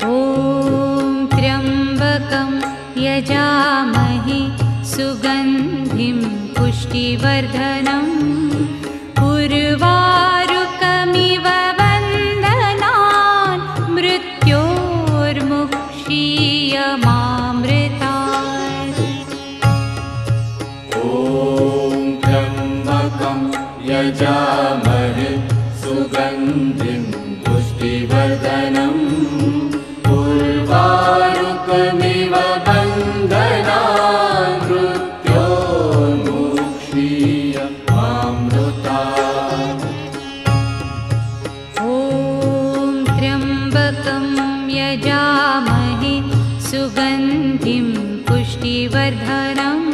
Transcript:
ॐ त्र्यम्बकं यजामहे सुगन्धिं पुष्टिवर्धनम् उर्वारुकमिव बन्धनान् मृत्योर्मुक्षीयमामृतात्। ॐ त्र्यम्बकं यजामहे सुगन्धिं पुष्टिवर्धनम् उर्वारुकमिव बन्धनान् मृत्योर्मुक्षीयमामृतात्। ॐ त्र्यम्बकं यजामहे सुगन्धिं पुष्टिवर्धनम्